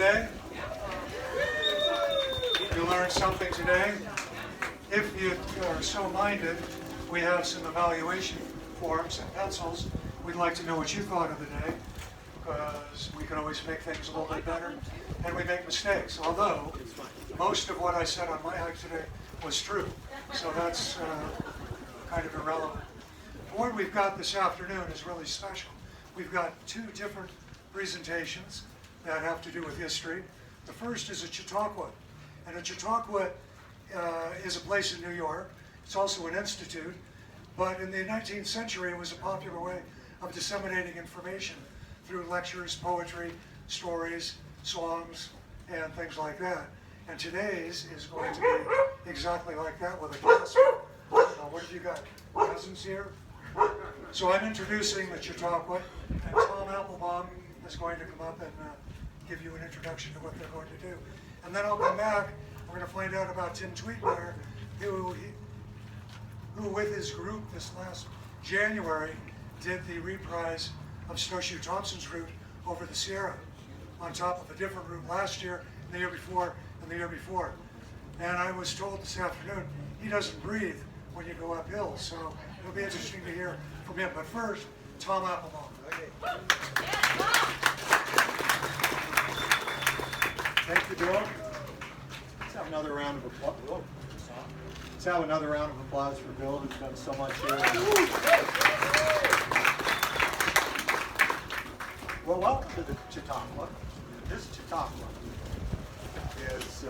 today? You learned something today? If you are so minded, we have some evaluation forms and pencils. We'd like to know what you thought of the day, because we can always make things a little bit better, and we make mistakes. Although, most of what I said on my hike today was true, so that's kind of irrelevant. What we've got this afternoon is really special. We've got two different presentations that have to do with history. The first is at Chautauqua, and at Chautauqua is a place in New York. It's also an institute, but in the 19th century it was a popular way of disseminating information through lectures, poetry, stories, songs, and things like that. And today's is going to be exactly like that with a class. What have you got? Cousins here? So I'm introducing the Chautauqua, and Tom Applebaum is going to come up and give you an introduction to what they're going to do. And then I'll come back. We're going to find out about Tim Tweetmeyer, who with his group this last January did the reprise of Snowshoe Thompson's route over the Sierra on top of a different route last year, and the year before, and the year before. And I was told this afternoon he doesn't breathe when you go uphill, so it'll be interesting to hear from him. But first, Tom Applebaum. Okay. Thank you, Bill. Let's have another round of applause. Whoa. Let's have another round of applause for Bill, who's done so much here. Well, welcome to the Chautauqua. This Chautauqua is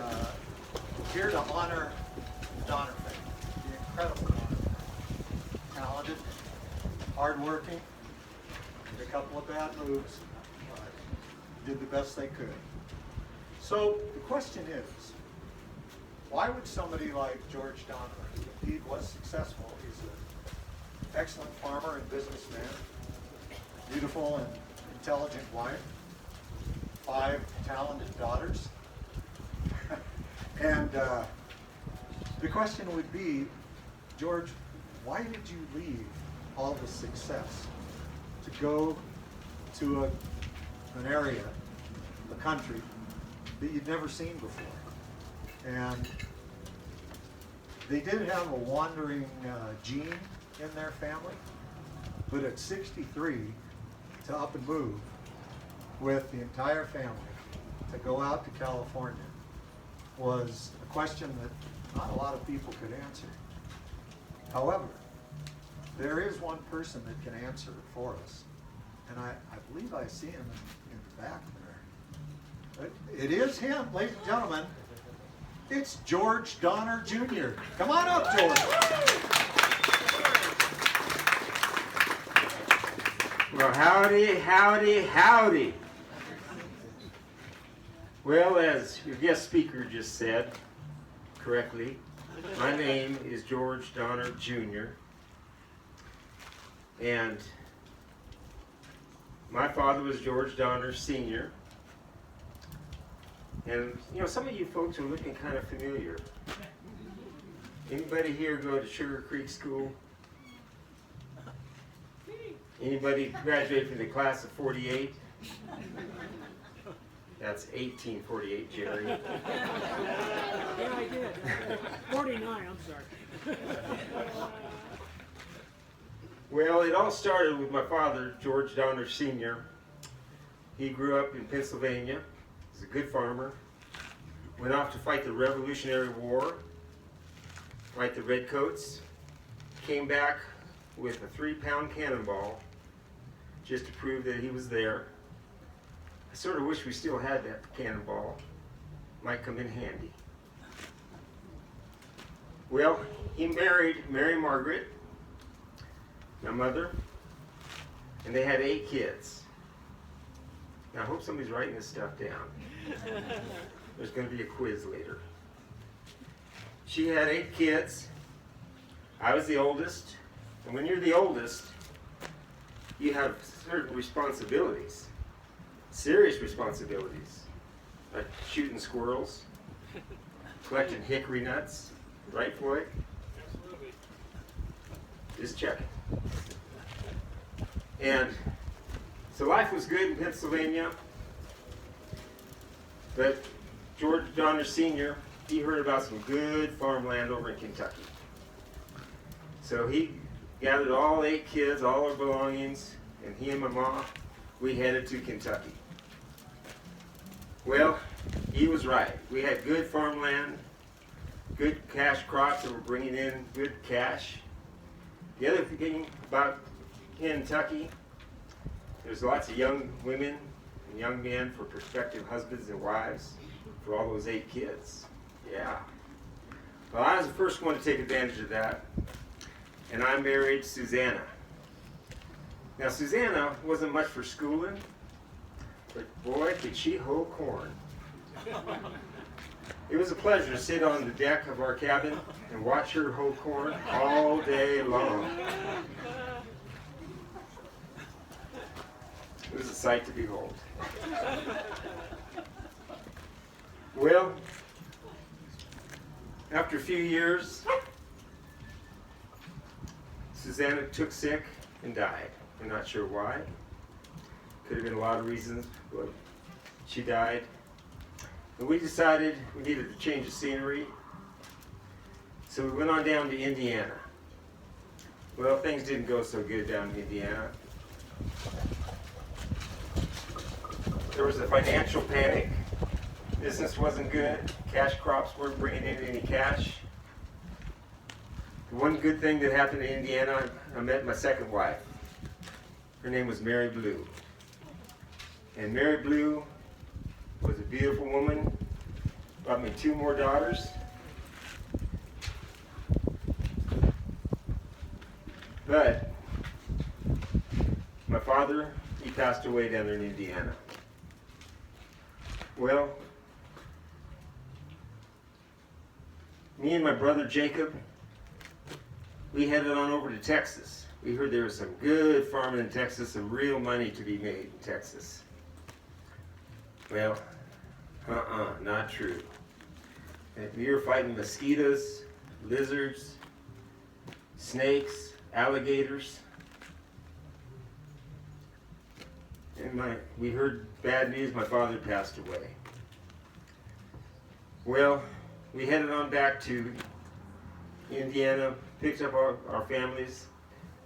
here to honor the Donner family, the incredible Donner family. Talented, hardworking, did a couple of bad moves, but did the best they could. So the question is, why would somebody like George Donner, who indeed was successful, he's an excellent farmer and businessman, beautiful and intelligent wife, 5 talented daughters, and the question would be, George, why did you leave all the success to go to an area, a country, that you'd never seen before? And they did have a wandering gene in their family, but at 63, to up and move with the entire family to go out to California was a question that not a lot of people could answer. However, there is one person that can answer it for us, and I believe I see him in the back there. It is him, ladies and gentlemen. It's George Donner Jr. Come on up, George. Well, howdy, howdy, howdy. Well, as your guest speaker just said correctly, my name is George Donner Jr. And my father was George Donner Sr. And, you know, some of you folks are looking kind of familiar. Anybody here go to Sugar Creek School? Anybody graduate from the class of 48? That's 1848, Jerry. Yeah, I did. 49, I'm sorry. Well, it all started with my father, George Donner Sr. He grew up in Pennsylvania. He's a good farmer. Went off to fight the Revolutionary War, fight the Redcoats. Came back with a 3-pound cannonball just to prove that he was there. I sort of wish we still had that cannonball. Might come in handy. Well, he married Mary Margaret, my mother, and they had 8 kids. Now, I hope somebody's writing this stuff down. There's going to be a quiz later. She had 8 kids. I was the oldest. And when you're the oldest, you have certain responsibilities, serious responsibilities, like shooting squirrels, collecting hickory nuts. Right, Floyd? Absolutely. Just checking. And so life was good in Pennsylvania. But George Donner Sr., he heard about some good farmland over in Kentucky. So he gathered all 8 kids, all our belongings, and he and my mom, we headed to Kentucky. Well, he was right. We had good farmland, good cash crops that were bringing in good cash. The other thing about Kentucky, there's lots of young women and young men for prospective husbands and wives for all those 8 kids. Yeah. Well, I was the first one to take advantage of that, and I married Susanna. Now, Susanna wasn't much for schooling, but boy, could she hoe corn. It was a pleasure to sit on the deck of our cabin and watch her hoe corn all day long. It was a sight to behold. Well, after a few years, Susanna took sick and died. I'm not sure why. Could have been a lot of reasons, but she died. And we decided we needed to change the scenery. So we went on down to Indiana. Well, things didn't go so good down in Indiana. There was a financial panic. Business wasn't good. Cash crops weren't bringing in any cash. The one good thing that happened in Indiana, I met my second wife. Her name was Mary Blue. And Mary Blue was a beautiful woman, brought me 2 more daughters. But my father, he passed away down there in Indiana. Well, me and my brother Jacob, we headed on over to Texas. We heard there was some good farming in Texas, some real money to be made in Texas. Well, not true. We were fighting mosquitoes, lizards, snakes, alligators. And we heard bad news, my father passed away. Well, we headed on back to Indiana, picked up our families,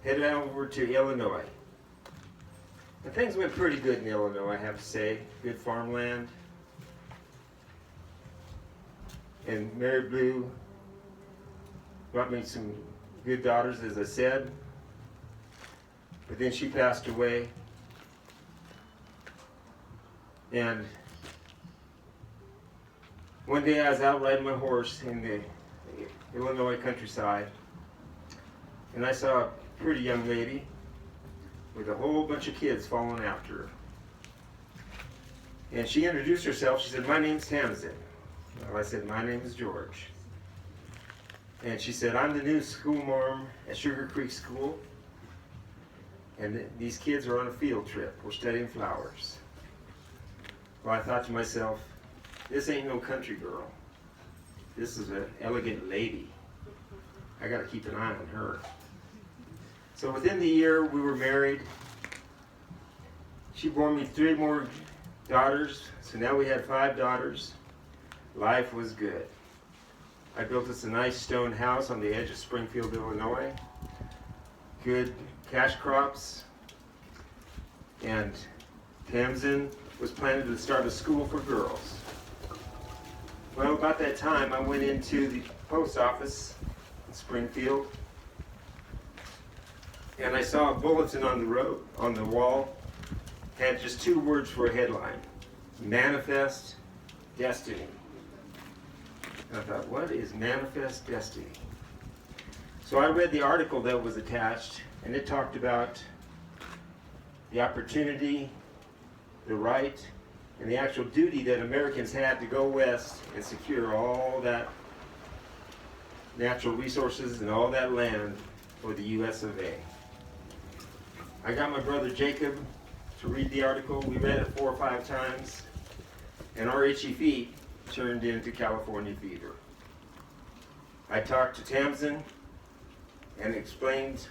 headed over to Illinois. And things went pretty good in Illinois, I have to say. Good farmland. And Mary Blue brought me some good daughters, as I said. But then she passed away. And one day I was out riding my horse in the Illinois countryside, and I saw a pretty young lady with a whole bunch of kids following after her. And she introduced herself. She said, "My name's Tamsen." Well, I said, "My name is George." And she said, "I'm the new schoolmarm at Sugar Creek School, and these kids are on a field trip. We're studying flowers." Well, I thought to myself, this ain't no country girl. This is an elegant lady. I got to keep an eye on her. So within the year, we were married. She bore me 3 more daughters, so now we had 5 daughters. Life was good. I built us a nice stone house on the edge of Springfield, Illinois. Good cash crops. And Tamsen was planning to start a school for girls. Well, about that time, I went into the post office in Springfield, and I saw a bulletin on the wall, had just 2 words for a headline: Manifest Destiny. And I thought, what is Manifest Destiny? So I read the article that was attached, and it talked about the opportunity, the right, and the actual duty that Americans had to go west and secure all that natural resources and all that land for the US of A. I got my brother Jacob to read the article. We read it 4 or 5 times, and our itchy feet turned into California fever. I talked to Tamsen and explained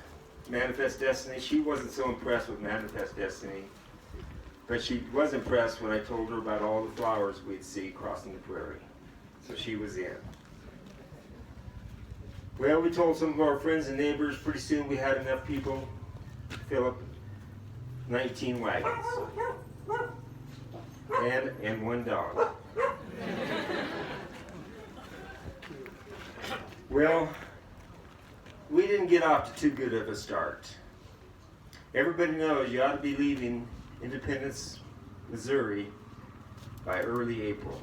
Manifest Destiny. She wasn't so impressed with Manifest Destiny. But she was impressed when I told her about all the flowers we'd see crossing the prairie. So she was in. Well, we told some of our friends and neighbors. Pretty soon we had enough people to fill up 19 wagons. And one dog. Well, we didn't get off to too good of a start. Everybody knows you ought to be leaving Independence, Missouri by early April.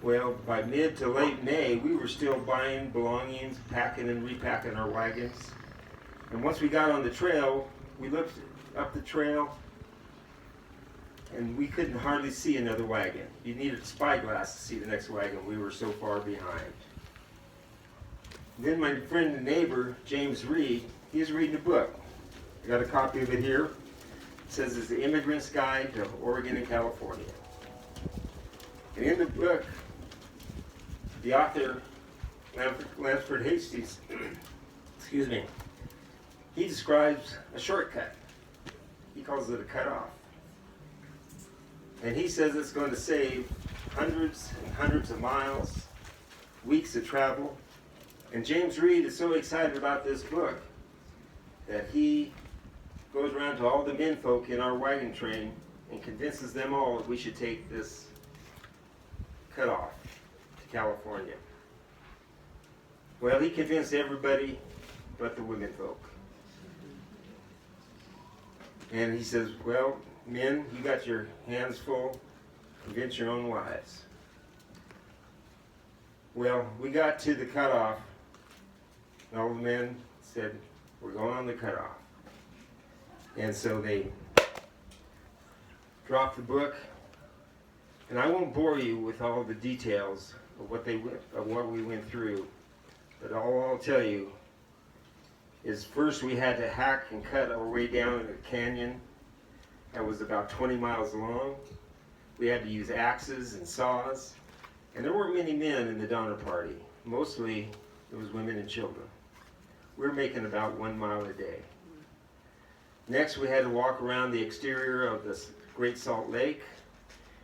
Well, by mid to late May, we were still buying belongings, packing and repacking our wagons. And once we got on the trail, we looked up the trail and we couldn't hardly see another wagon. You needed a spyglass to see the next wagon. We were so far behind. Then my friend and neighbor, James Reed, he was reading a book. I got a copy of it here. It says it's The Immigrant's Guide to Oregon and California. And in the book, the author, Lansford Hastings, excuse me, he describes a shortcut. He calls it a cutoff. And he says it's going to save hundreds and hundreds of miles, weeks of travel. And James Reed is so excited about this book that he goes around to all the menfolk in our wagon train and convinces them all that we should take this cutoff to California. Well, he convinced everybody but the womenfolk. And he says, well, men, you got your hands full, convince your own wives. Well, we got to the cutoff, and all the men said, we're going on the cutoff. And so they dropped the book, and I won't bore you with all the details of what we went through, but all I'll tell you is first we had to hack and cut our way down in a canyon that was about 20 miles long. We had to use axes and saws, and there weren't many men in the Donner Party. Mostly it was women and children. We were making about 1 mile a day. Next we had to walk around the exterior of this Great Salt Lake.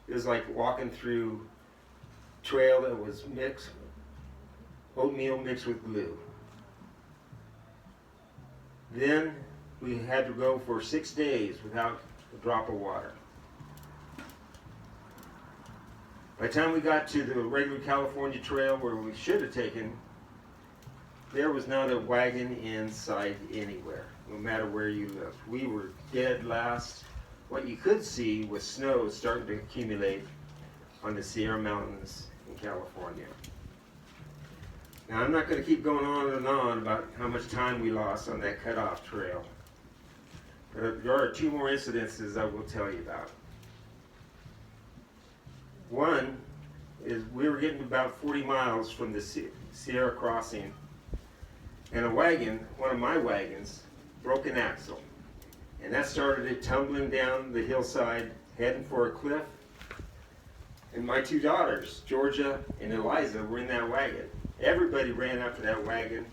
It was like walking through trail that was oatmeal mixed with glue. Then we had to go for 6 days without a drop of water. By the time we got to the regular California trail where we should have taken, there was not a wagon in sight anywhere, no matter where you looked. We were dead last. What you could see was snow starting to accumulate on the Sierra Mountains in California. Now, I'm not going to keep going on and on about how much time we lost on that cutoff trail. But there are 2 more incidences I will tell you about. One is we were getting about 40 miles from the Sierra crossing, and a wagon, one of my wagons, broke an axle. And that started it tumbling down the hillside, heading for a cliff. And my 2 daughters, Georgia and Eliza, were in that wagon. Everybody ran after that wagon,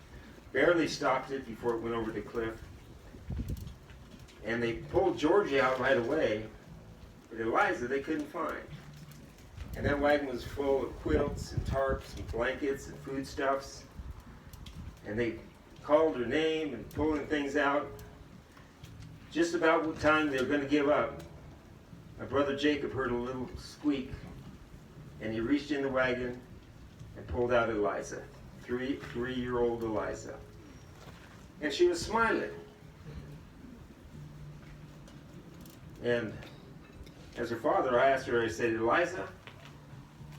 barely stopped it before it went over the cliff. And they pulled Georgia out right away, but Eliza they couldn't find. And that wagon was full of quilts and tarps and blankets and foodstuffs. And they called her name and pulling things out. Just about what time they were going to give up, my brother Jacob heard a little squeak, and he reached in the wagon and pulled out Eliza, three-year-old Eliza. And she was smiling. And as her father, I asked her, I said, Eliza,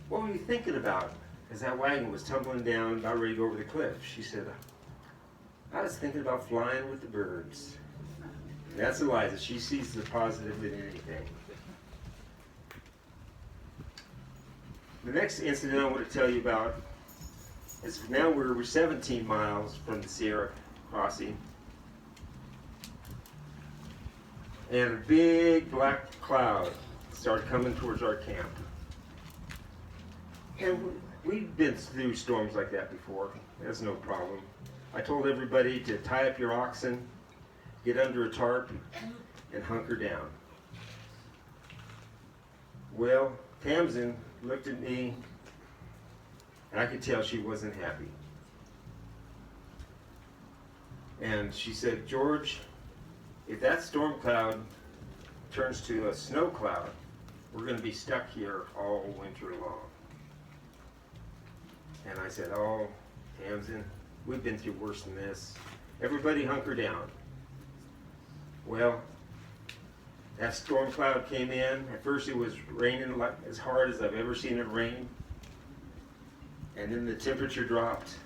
what were you thinking about as that wagon was tumbling down, about ready to go over the cliff? She said, I was thinking about flying with the birds. And that's Eliza. She sees the positive in anything. The next incident I want to tell you about is now we're 17 miles from the Sierra crossing. And a big black cloud started coming towards our camp. And we've been through storms like that before. That's no problem. I told everybody to tie up your oxen, get under a tarp, and hunker down. Well, Tamsen looked at me, and I could tell she wasn't happy. And she said, George, if that storm cloud turns to a snow cloud, we're going to be stuck here all winter long. And I said, oh, Tamsen, we've been through worse than this. Everybody hunker down. Well, that storm cloud came in. At first it was raining like as hard as I've ever seen it rain. And then the temperature dropped.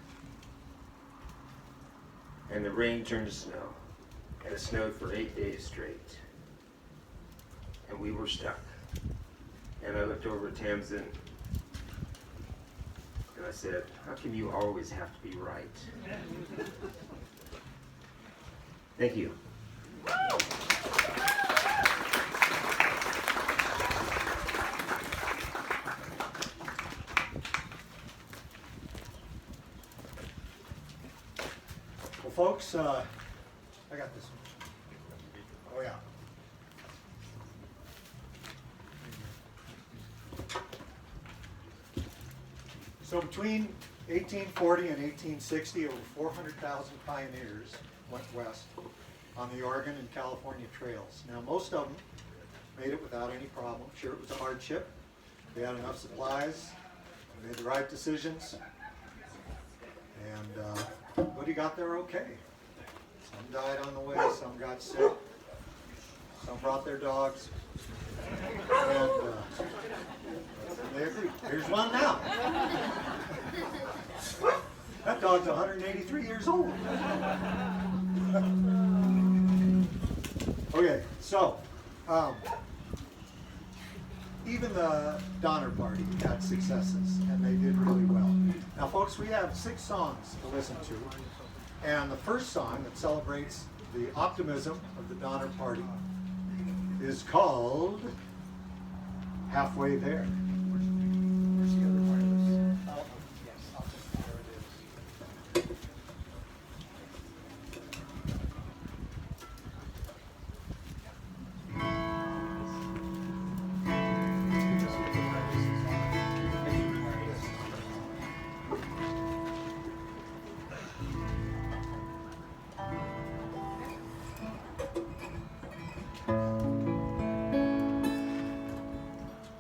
And the rain turned to snow. And it snowed for 8 days straight. And we were stuck. And I looked over at Tamsen and I said, how can you always have to be right? Thank you. Well, folks, I got this one. Oh, yeah. So between 1840 and 1860, over 400,000 pioneers went west on the Oregon and California trails. Now, most of them made it without any problem. Sure, it was a hardship. They had enough supplies, they made the right decisions, and everybody got there okay. Some died on the way, some got sick, some brought their dogs, and they agreed. Here's one now. That dog's 183 years old. Okay, so even the Donner Party had successes, and they did really well. Now, folks, we have 6 songs to listen to, and the first song that celebrates the optimism of the Donner Party is called Halfway There. Where's the other part of this? Oh, yes, there it is.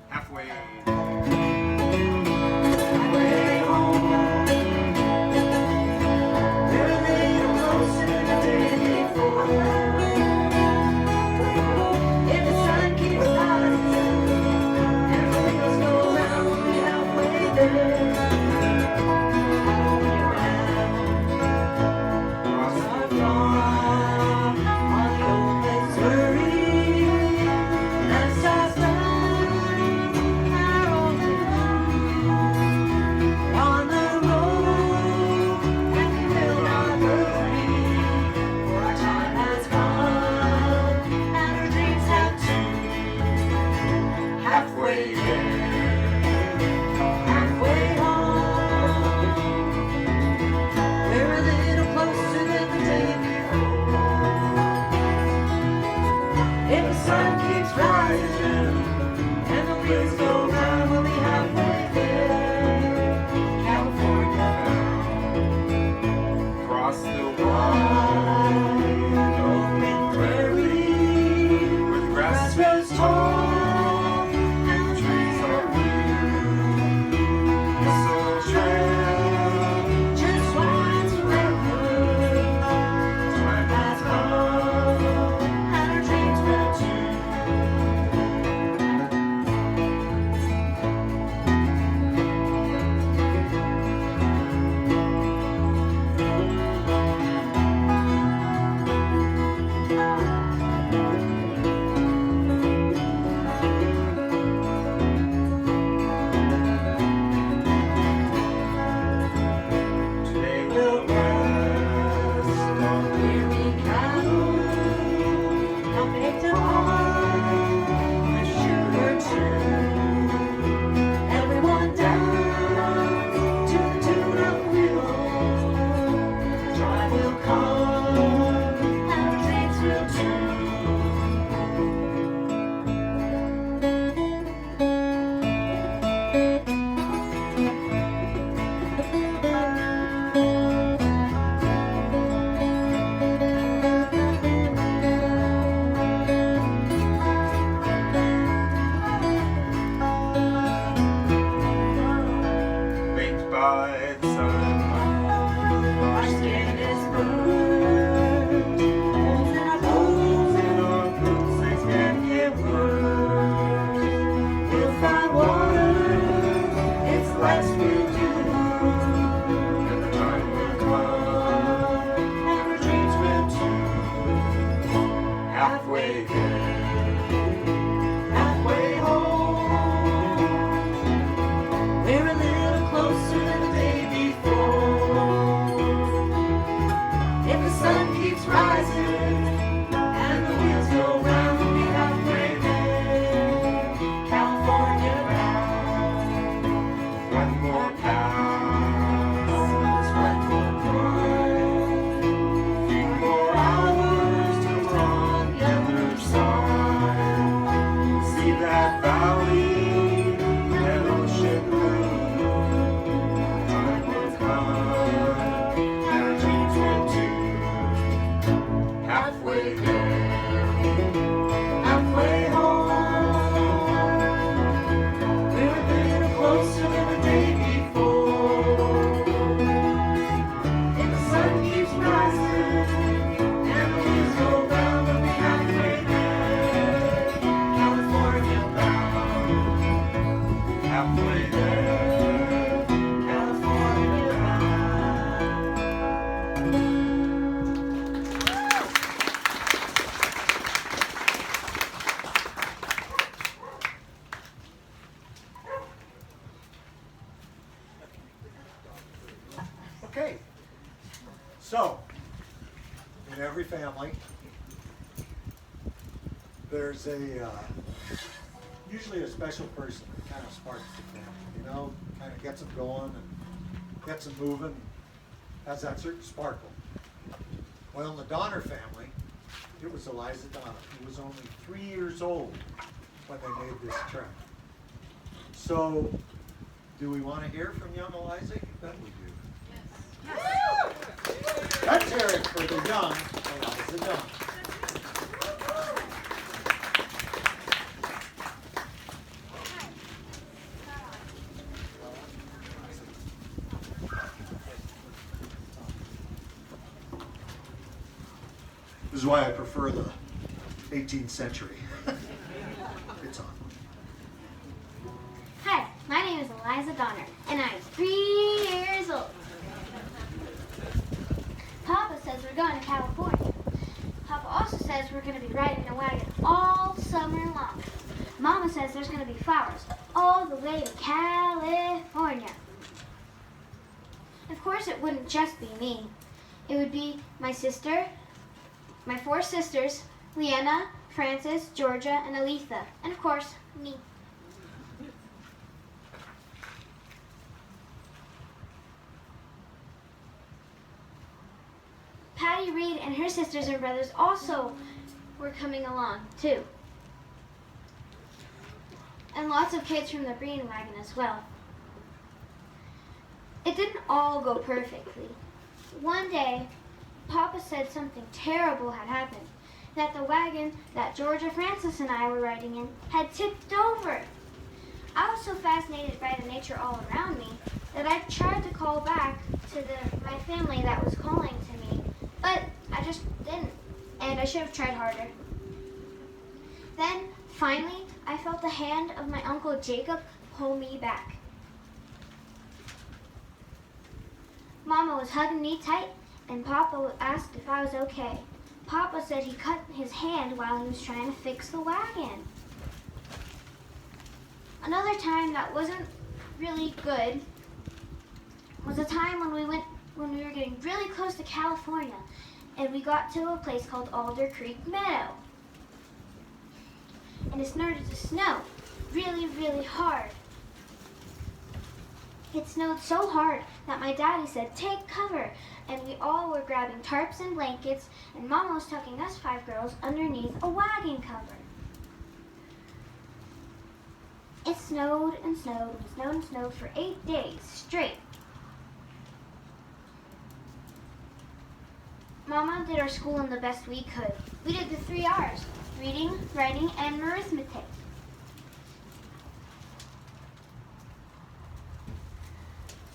Halfway. Happily there, California Okay, so in every family, there's usually a special person that kind of sparks the family, kind of gets them going and gets them moving, has that certain sparkle. Well, in the Donner family, it was Eliza Donner, who was only 3 years old when they made this trek. So, do we want to hear from young Eliza? You bet we do. Let's hear it for the young Eliza Donner. This is why I prefer the 18th century. It's on. Hi, my name is Eliza Donner, and I'm 3 years old. Papa says we're going to California. Papa also says we're going to be riding a wagon all summer long. Mama says there's going to be flowers all the way to California. Of course, it wouldn't just be me. It would be my sister, my 4 sisters, Leanna, Frances, Georgia, and Eliza, and of course, me. Patty Reed and her sisters and brothers also were coming along, too. And lots of kids from the breeding wagon as well. It didn't all go perfectly. One day, Papa said something terrible had happened, that the wagon that Georgia, Frances, and I were riding in had tipped over. I was so fascinated by the nature all around me that I tried to call back to my family that was calling to me, but I just didn't, and I should have tried harder. Then, finally, I felt the hand of my Uncle Jacob pull me back. Mama was hugging me tight, and Papa asked if I was okay. Papa said he cut his hand while he was trying to fix the wagon. Another time that wasn't really good was a time when we were getting really close to California, and we got to a place called Alder Creek Meadow. And it started to snow really, really hard. It snowed so hard that my daddy said, "Take cover," and we all were grabbing tarps and blankets, and Mama was tucking us 5 girls underneath a wagon cover. It snowed and snowed and snowed and snowed for 8 days straight. Mama did our schooling the best we could. We did the 3 R's, reading, writing, and arithmetic.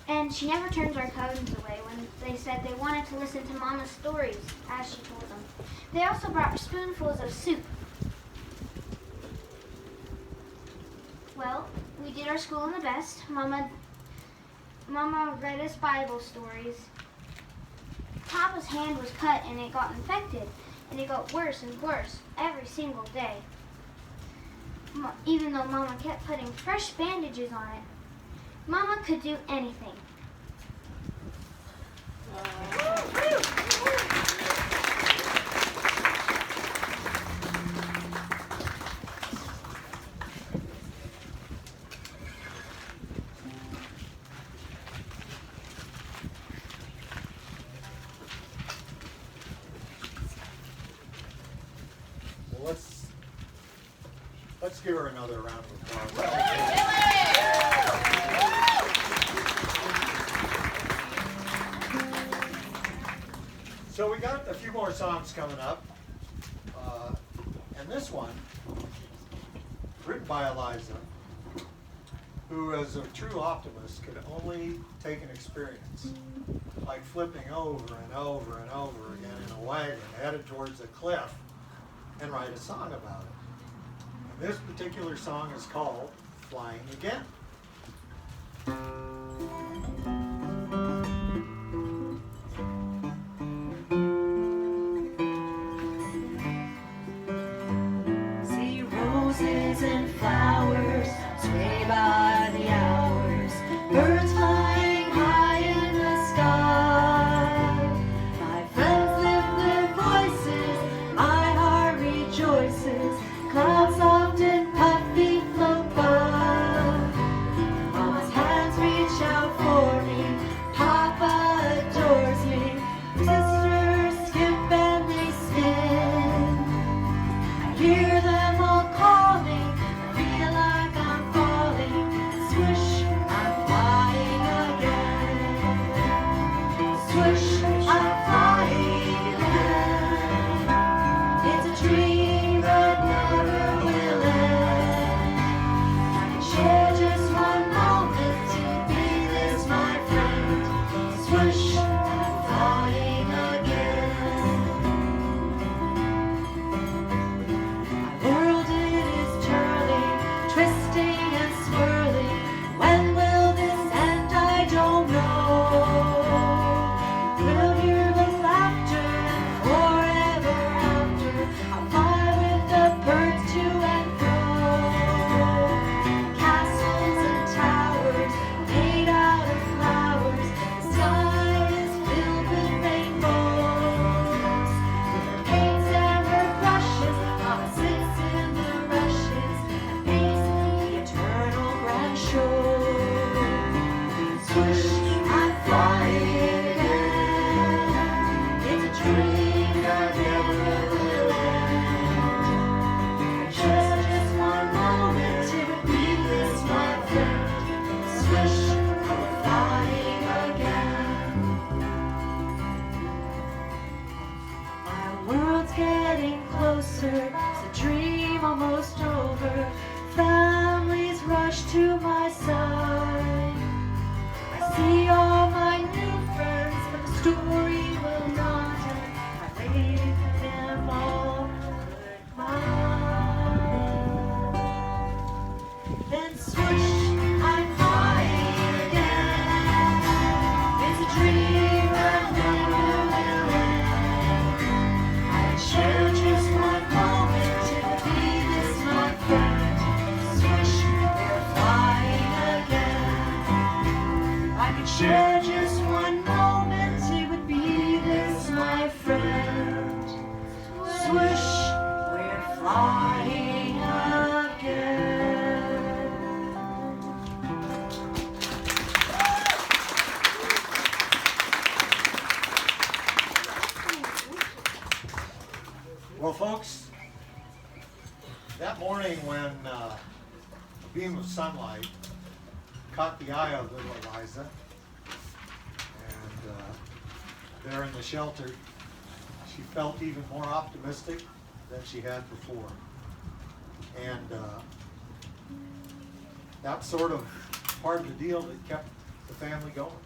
And she never turns our cousins away when they said they wanted to listen to Mama's stories, as she told them. They also brought spoonfuls of soup. Well, we did our schooling the best. Mama read us Bible stories. Papa's hand was cut and it got infected, and it got worse and worse every single day. Even though Mama kept putting fresh bandages on it, Mama could do anything. Well, let's give her another round of applause. So we got a few more songs coming up, and this one, written by Eliza, who as a true optimist could only take an experience, like flipping over and over and over again in a wagon headed towards a cliff, and write a song about it. And this particular song is called Flying Again. Swish, I'm flying again. It's a dream that never will end. Just one moment to be this, my friend. Swish, I'm flying again. My world's getting closer, it's a dream almost over. Families rush to my side. I see all my new friends, but the story will not end. I wave them all goodbye. Then swoosh, I'm flying again. It's a dream that never will end. I share just one moment to be this, my friend. Swoosh, we're flying again. I could share just one moment, it would be this, my friend. Swoosh, we're flying again. Well, folks, that morning when a beam of sunlight caught the eye of little Eliza, and there in the shelter, she felt even more optimistic than she had before. And that's sort of part of the deal that kept the family going.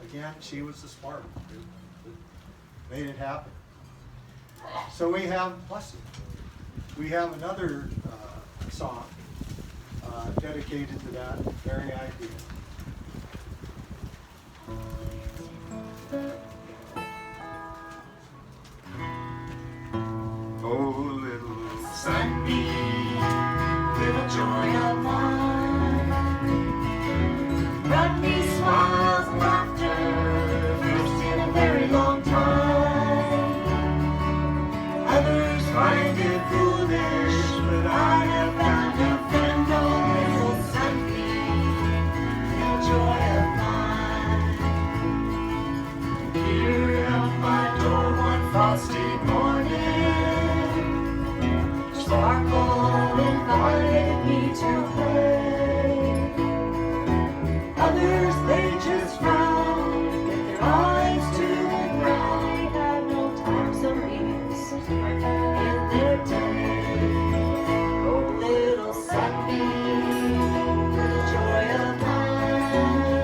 Again, she was the spark that made it happen. So we have, bless you, we have another song dedicated to that very idea. Oh, little Sunbeam, little joy of mine, brought me smiles and laughter, first in a very long time. Others find it foolish, but I have found a friend, oh, little sunbeam, little joy of mine. Here at my door one frosty morning, Sparkle invited me to play. Others, they just frown, with their eyes to the ground. They have no time, some ease in their day. Oh, little sunbeam, little joy of mine,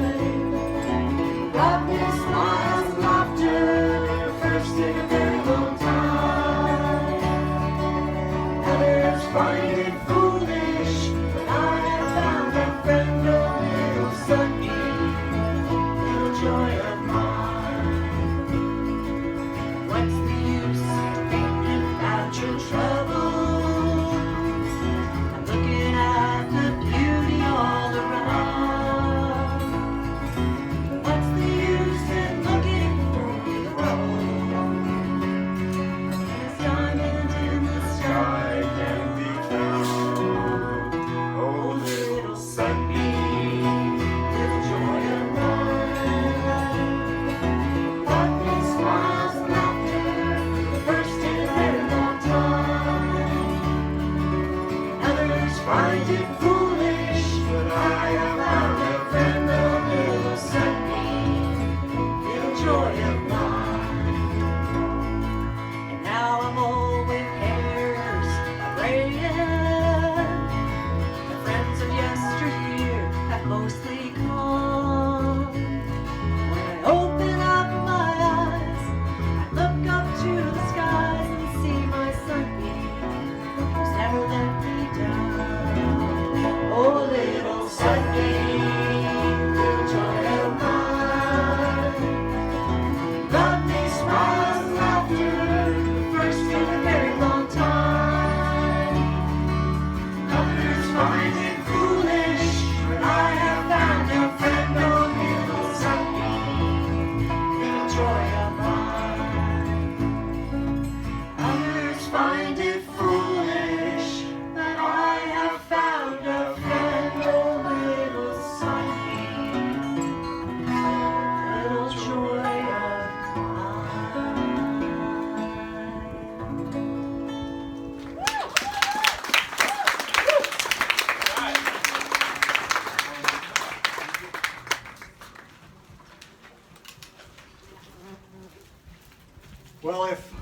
Well, if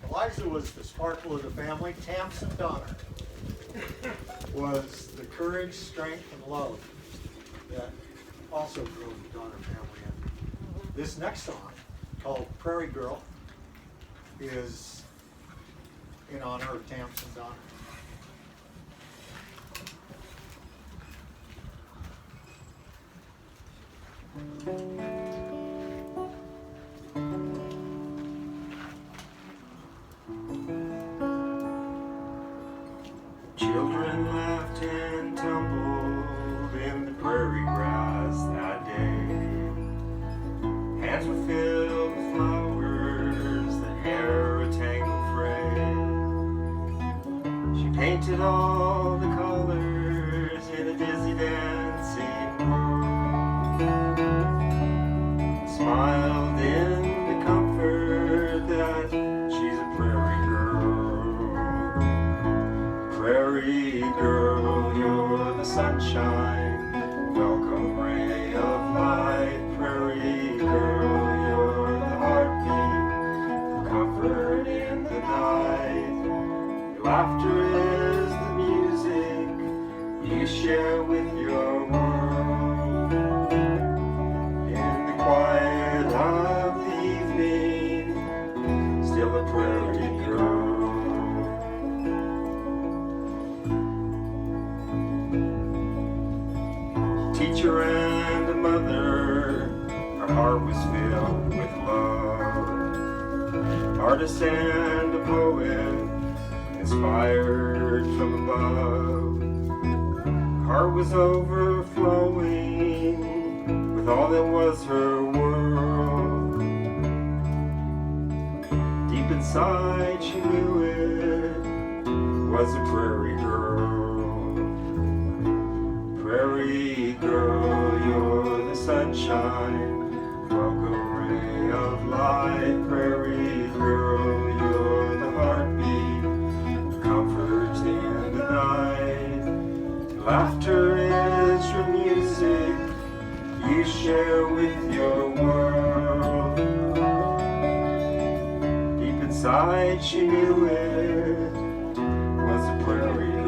Eliza was the sparkle of the family, Tamsen Donner was the courage, strength, and love that also drove the Donner family in. This next song, called Prairie Girl, is in honor of Tamsen Donner. Children laughed and tumbled in the prairie grass that day. Hands were filled with flowers, the hair a tangled thread. She painted all the colors in a dizzy dancing world. Smiled in the comfort that she's a prairie girl. Prairie girl, you're the sunshine, welcome ray of light. Prairie girl, you're the heartbeat, comfort in the night. Your laughter is the music you share with your world. In the quiet of the evening, still a prairie girl. Teacher and a mother, her heart was filled with love. Artist and a poet, inspired from above. Heart was overflowing with all that was her world. Deep inside she knew it was a prairie girl. Prairie girl, you're the sunshine, welcome ray of light. Prairie girl, you're the heartbeat, comfort in the night. Laughter is your music you share with your world. Deep inside she knew it was a prairie girl.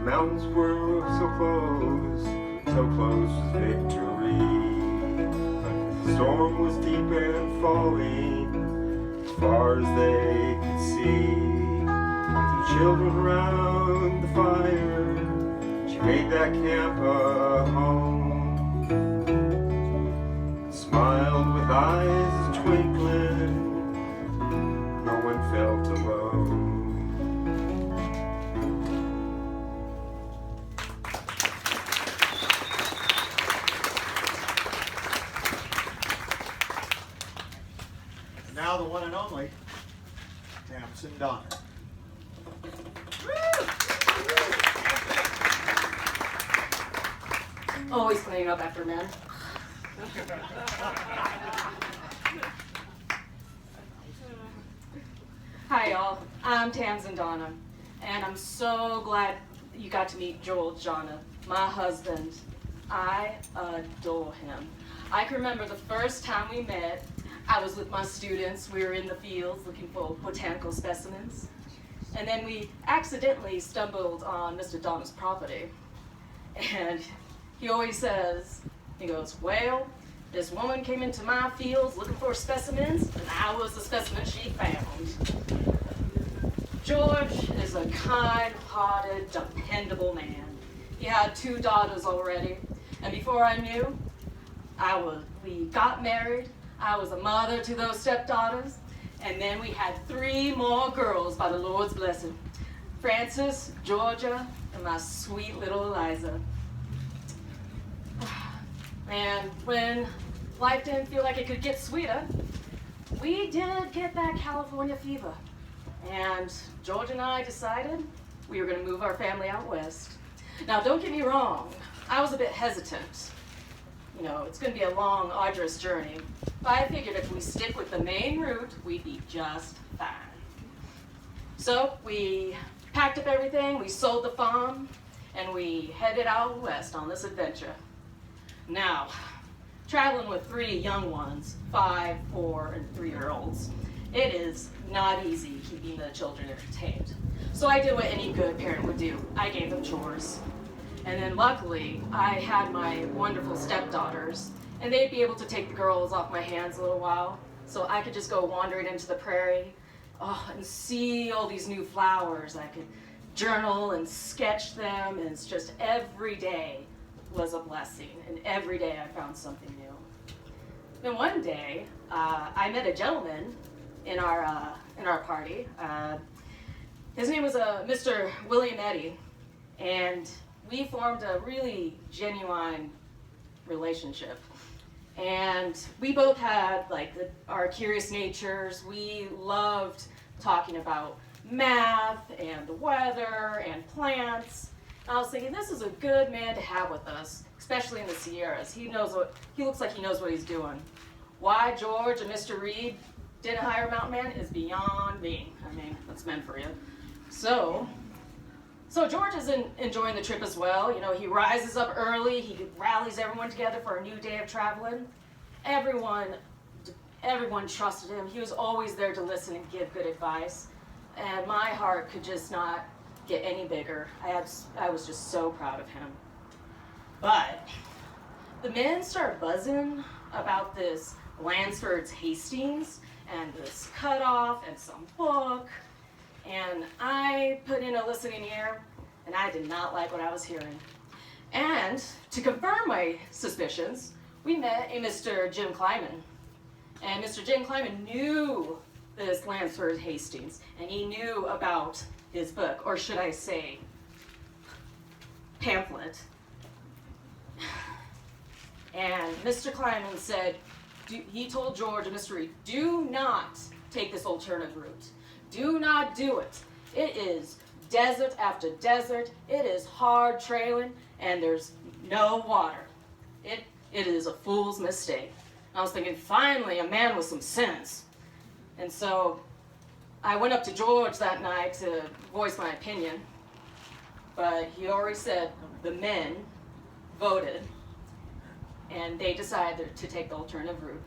Mountains were so close was victory. But the storm was deep and falling as far as they could see. With her children round the fire, she made that camp a home. Smiled with eyes twinkling, no one felt alone. Now the one and only Tamsen Donner. Always cleaning up after men. Hi y'all, I'm Tamsen Donna, and I'm so glad you got to meet Joel Jonna, my husband. I adore him. I can remember the first time we met. I was with my students. We were in the fields looking for botanical specimens. And then we accidentally stumbled on Mr. Donna's property. And he always says, he goes, well, this woman came into my fields looking for specimens, and I was the specimen she found. George is a kind-hearted, dependable man. He had 2 daughters already, and before I knew, we got married. I was a mother to those stepdaughters, and then we had 3 more girls by the Lord's blessing. Frances, Georgia, and my sweet little Eliza. And when life didn't feel like it could get sweeter, we did get that California fever. And George and I decided we were gonna move our family out west. Now, don't get me wrong, I was a bit hesitant. You know, it's gonna be a long, arduous journey. But I figured if we stick with the main route, we'd be just fine. So we packed up everything, we sold the farm, and we headed out west on this adventure. Now, traveling with 3 young ones, 5, 4, and 3-year-olds, it is not easy keeping the children entertained. So I did what any good parent would do. I gave them chores. And then luckily, I had my wonderful stepdaughters, and they'd be able to take the girls off my hands a little while, so I could just go wandering into the prairie, and see all these new flowers. I could journal and sketch them, and it's just every day was a blessing, and every day I found something new. Then one day, I met a gentleman in our party. His name was Mr. William Eddy, and we formed a really genuine relationship. And we both had our curious natures. We loved talking about math and the weather and plants. And I was thinking, this is a good man to have with us, especially in the Sierras. He looks like he knows what he's doing. Why George and Mr. Reed didn't hire a mountain man is beyond me. I mean, that's men for you. So George is enjoying the trip as well. You know, he rises up early, he rallies everyone together for a new day of traveling. Everyone trusted him. He was always there to listen and give good advice. And my heart could just not get any bigger. I was just so proud of him. But the men started buzzing about this Lansford's Hastings and this cutoff and some book. And I put in a listening ear, and I did not like what I was hearing. And to confirm my suspicions, we met a Mr. Jim Kleiman. And Mr. Jim Kleiman knew this Lansford Hastings, and he knew about his book, or should I say, pamphlet. And Mr. Kleiman said, he told George and Mr. Reed, do not take this alternative route. Do not do it. It is desert after desert. It is hard trailing, and there's no water. It is a fool's mistake. And I was thinking, finally, a man with some sense. And so I went up to George that night to voice my opinion, but he already said the men voted, and they decided to take the alternative route.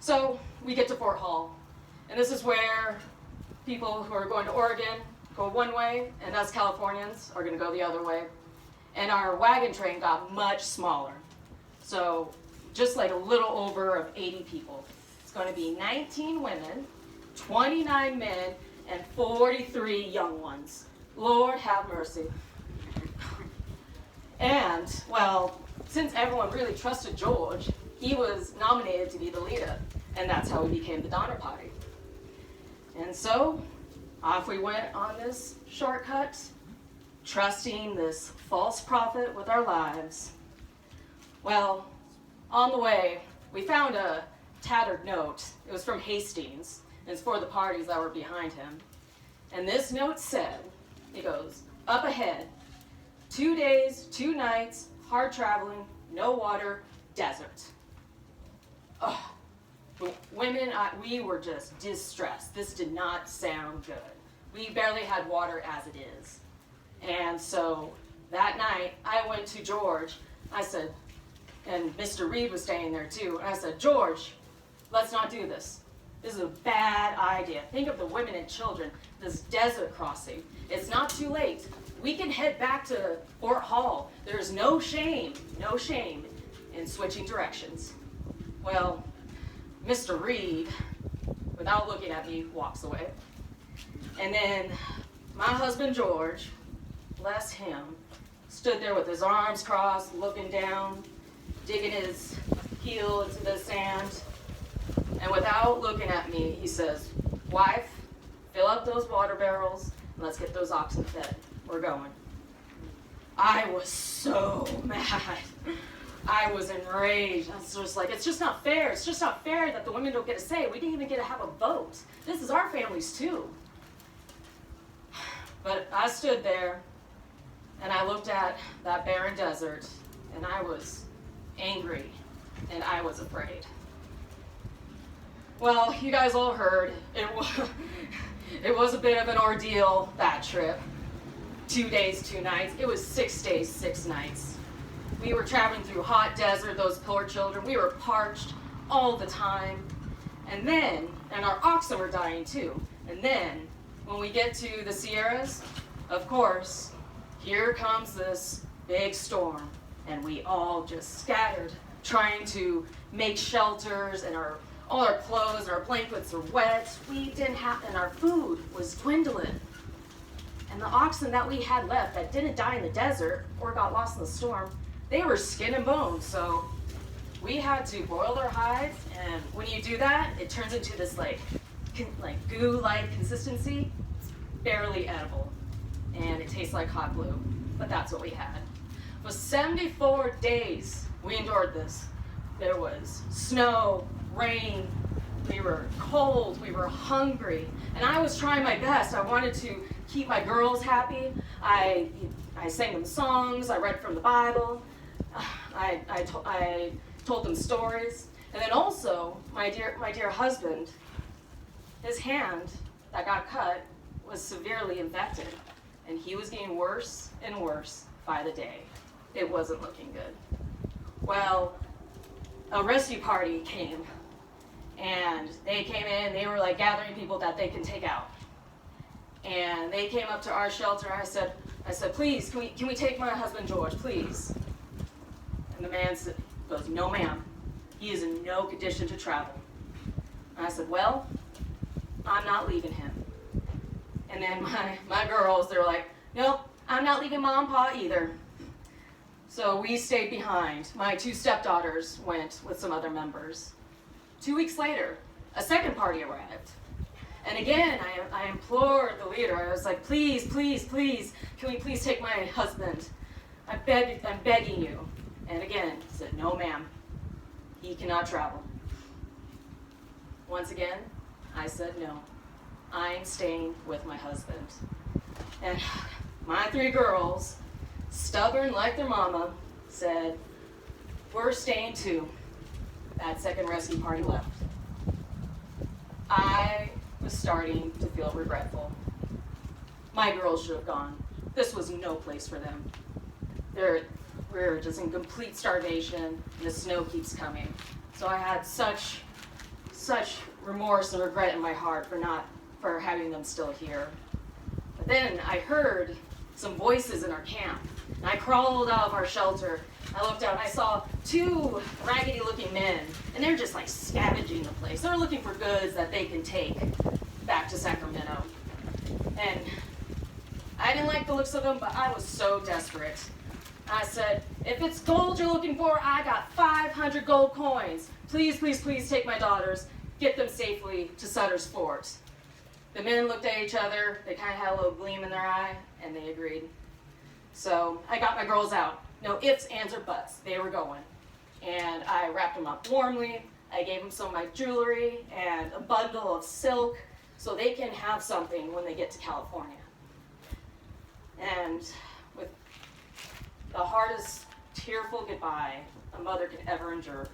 So we get to Fort Hall. And this is where people who are going to Oregon go one way, and us Californians are going to go the other way. And our wagon train got much smaller. So just like a little over of 80 people. It's going to be 19 women, 29 men, and 43 young ones. Lord have mercy. And, well, since everyone really trusted George, he was nominated to be the leader. And that's how he became the Donner Party. And so, off we went on this shortcut, trusting this false prophet with our lives. Well, on the way, we found a tattered note. It was from Hastings, and it's for the parties that were behind him. And this note said, it goes, up ahead, 2 days, 2 nights, hard traveling, no water, desert. Ugh. Women, we were just distressed. This did not sound good. We barely had water as it is. And so that night, I went to George. I said, and Mr. Reed was staying there too. And I said, George, let's not do this. This is a bad idea. Think of the women and children, this desert crossing. It's not too late. We can head back to Fort Hall. There's no shame in switching directions. Well, Mr. Reed, without looking at me, walks away. And then my husband George, bless him, stood there with his arms crossed, looking down, digging his heel into the sand. And without looking at me, he says, wife, fill up those water barrels and let's get those oxen fed. We're going. I was so mad. I was enraged. I was just like, it's just not fair. It's just not fair that the women don't get a say. We didn't even get to have a vote. This is our families too. But I stood there and I looked at that barren desert and I was angry and I was afraid. Well, you guys all heard, it was a bit of an ordeal, that trip. 2 days, 2 nights. It was 6 days, 6 nights. We were traveling through hot desert, those poor children. We were parched all the time. And our oxen were dying too. And then, when we get to the Sierras, of course, here comes this big storm. And we all just scattered, trying to make shelters, and all our clothes, our blankets are wet. And our food was dwindling. And the oxen that we had left that didn't die in the desert or got lost in the storm, they were skin and bones. So we had to boil their hides, and when you do that, it turns into this like goo-like consistency. It's barely edible, and it tastes like hot glue. But that's what we had. For 74 days, we endured this. There was snow, rain, we were cold, we were hungry, and I was trying my best. I wanted to keep my girls happy. I sang them songs, I read from the Bible, I told them stories, and then also my dear husband, his hand that got cut was severely infected, and he was getting worse and worse by the day. It wasn't looking good. Well, a rescue party came, and they came in, they were like gathering people that they can take out. And they came up to our shelter. I said, please, can we take my husband George, please? And the man goes, no ma'am, he is in no condition to travel. And I said, well, I'm not leaving him. And then my girls, they were like, nope, I'm not leaving Mom and Pa either. So we stayed behind. My 2 stepdaughters went with some other members. 2 weeks later, a second party arrived. And again, I implored the leader. I was like, please, please, please, can we please take my husband? I'm begging you. And again, he said, no ma'am, he cannot travel. Once again, I said no. I'm staying with my husband. And my 3 girls, stubborn like their mama, said, we're staying too. That second rescue party left. I was starting to feel regretful. My girls should have gone. This was no place for them. We're just in complete starvation, and the snow keeps coming. So I had such remorse and regret in my heart for having them still here. But then I heard some voices in our camp. And I crawled out of our shelter. I looked out and I saw 2 raggedy-looking men, and they're just like scavenging the place. They're looking for goods that they can take back to Sacramento. And I didn't like the looks of them, but I was so desperate. I said, if it's gold you're looking for, I got 500 gold coins. Please, please, please take my daughters, get them safely to Sutter's Fort. The men looked at each other, they kind of had a little gleam in their eye, and they agreed. So I got my girls out. No ifs, ands, or buts. They were going. And I wrapped them up warmly. I gave them some of my jewelry and a bundle of silk so they can have something when they get to California. And with the hardest, tearful goodbye a mother could ever endure,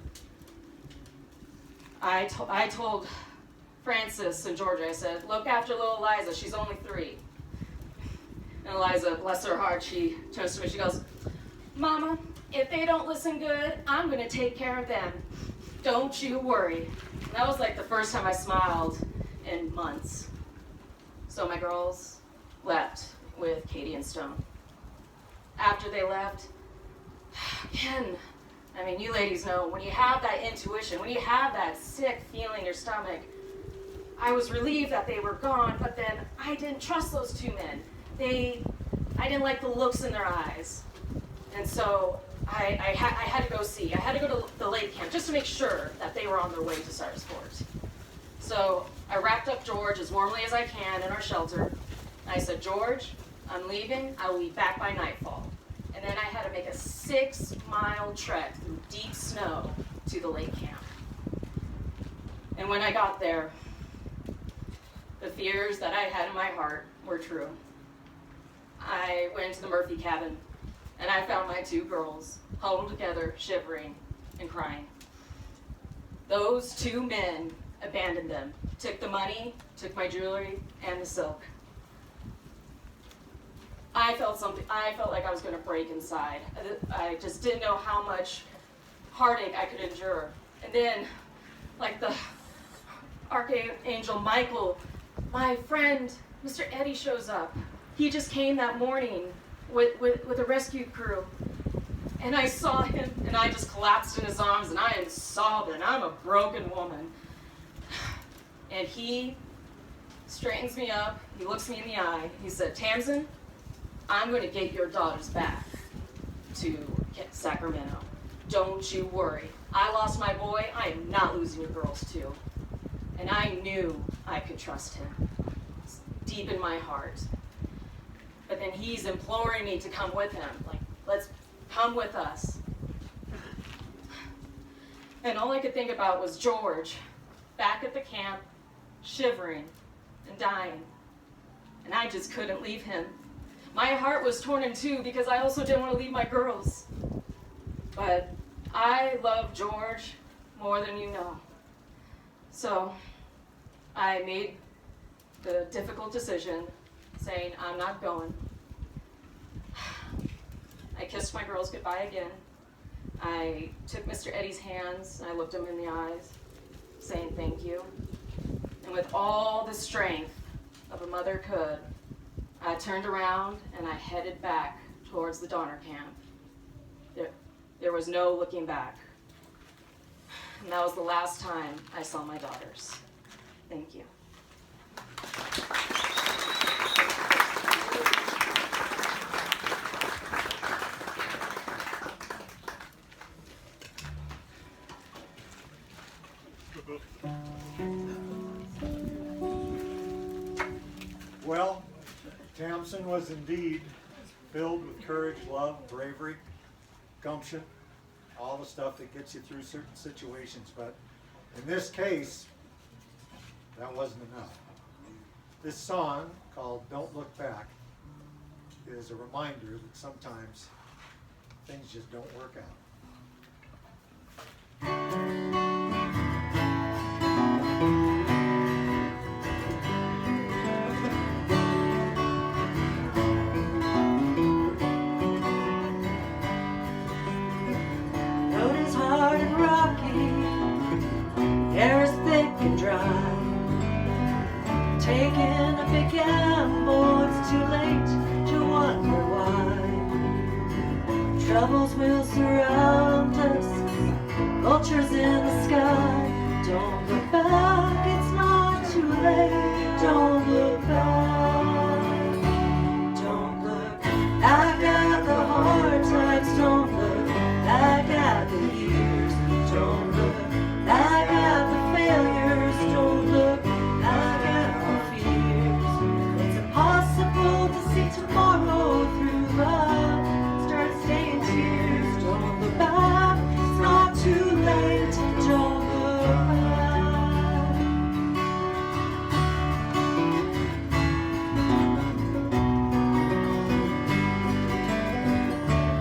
I told Francis and Georgia, I said, look after little Eliza, she's only 3. And Eliza, bless her heart, she turns to me, she goes, Mama, if they don't listen good, I'm going to take care of them. Don't you worry. And that was like the first time I smiled in months. So my girls left with Katie and Stone. After they left, again, I mean, you ladies know, when you have that intuition, when you have that sick feeling in your stomach, I was relieved that they were gone, but then I didn't trust those 2 men. I didn't like the looks in their eyes. And so I had to go see. I had to go to the lake camp just to make sure that they were on their way to Sutter's Fort. So I wrapped up George as warmly as I can in our shelter. I said, George, I'm leaving. I will be back by nightfall. And then I had to make a 6-mile trek through deep snow to the lake camp. And when I got there, the fears that I had in my heart were true. I went to the Murphy cabin, and I found my 2 girls huddled together, shivering and crying. Those 2 men abandoned them, took the money, took my jewelry, and the silk. I felt like I was going to break inside. I just didn't know how much heartache I could endure. And then, like the Archangel Michael, my friend, Mr. Eddie, shows up. He just came that morning with a rescue crew. And I saw him, and I just collapsed in his arms, and I am sobbing. I'm a broken woman. And he straightens me up. He looks me in the eye. He said, Tamsen, I'm going to get your daughters back to Sacramento. Don't you worry. I lost my boy. I am not losing your girls, too. And I knew I could trust him. It's deep in my heart. But then he's imploring me to come with him. Like, let's come with us. And all I could think about was George, back at the camp, shivering and dying. And I just couldn't leave him. My heart was torn in two because I also didn't want to leave my girls. But I love George more than you know. So I made the difficult decision saying, I'm not going. I kissed my girls goodbye again. I took Mr. Eddie's hands and I looked him in the eyes, saying thank you. And with all the strength of a mother could, I turned around and I headed back towards the Donner camp. There was no looking back. And that was the last time I saw my daughters. Thank you. Well, Tamsen was indeed filled with courage, love, bravery, gumption, all the stuff that gets you through certain situations. But in this case, that wasn't enough. This song, called Don't Look Back, is a reminder that sometimes things just don't work out. Road is hard and rocky, air is thick and dry. Taking a big gamble, it's too late to wonder why. Troubles will surround us, vultures in the sky. Don't look back, it's not too late. Don't look back. Don't look back at the hard times. Don't look back at the years. Don't look back at the failures. Don't look back at our fears. It's impossible to see tomorrow through love. Start staying tears. Don't look back, it's not too late. Don't look back.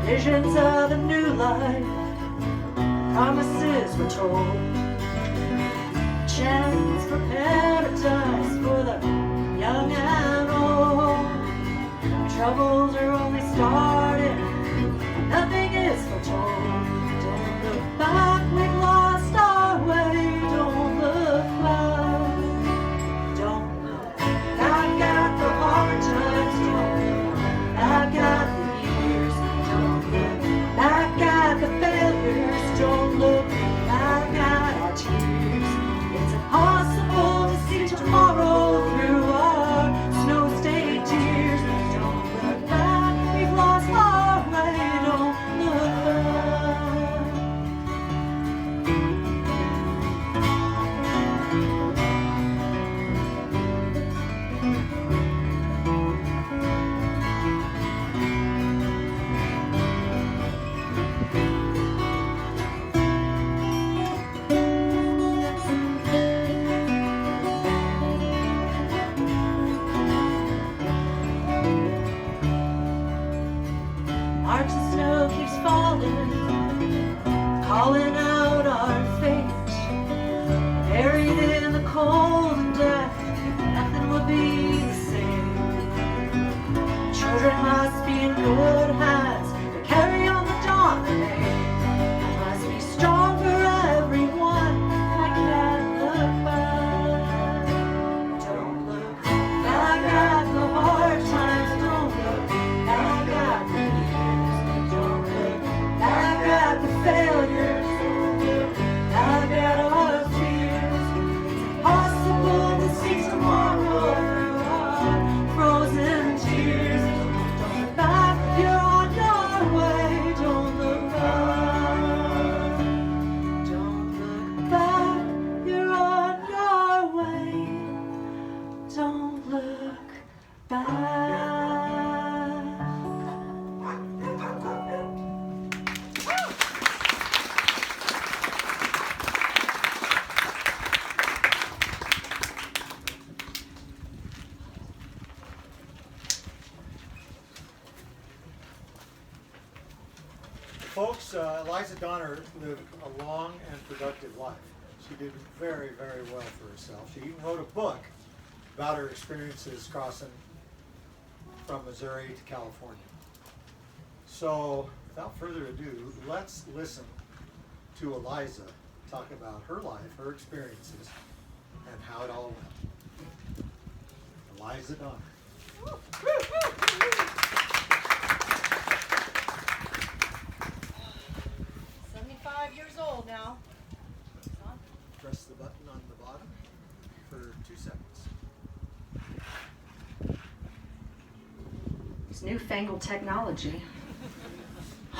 Visions of a new life, promises were told. Chance for paradise for the young and old. Troubles are only starting, nothing is foretold. Don't look back, we've lost our way. Don't look back. Don't look back at the hard times. Don't look back at the years. Don't look back at the failures. Don't look back at our tears. It's impossible to see tomorrow through good hands to carry on the dawn of day. I must be stronger, everyone, and I can't look back. Don't look back at the hard times, don't look back at the years, don't look back at the failures, don't look back at all the tears. It's impossible to see tomorrow through frozen tears. Don't look back, you're on your way. Don't look back. Don't look back, you're on your way. Don't look back. Folks, Eliza Donner lived a long and productive life. She did very, very well for herself. She even wrote a book about her experiences crossing from Missouri to California. So, without further ado, let's listen to Eliza talk about her life, her experiences, and how it all went. Eliza Donner. 75 years old now. Press the button on the bottom for 2 seconds. It's newfangled technology. I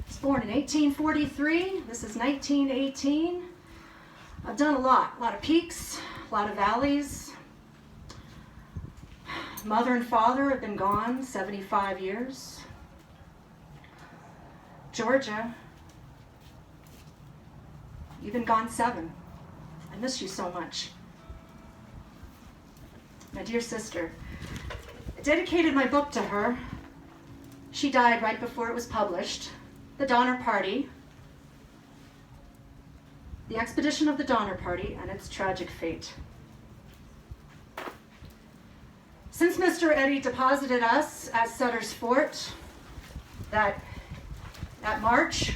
was born in 1843. This is 1918. I've done a lot of peaks, a lot of valleys. Mother and father have been gone 75 years. Georgia, you've been gone 7. I miss you so much. My dear sister, I dedicated my book to her. She died right before it was published. The Donner Party, the expedition of the Donner Party and its tragic fate. Since Mr. Eddy deposited us at Sutter's Fort that March,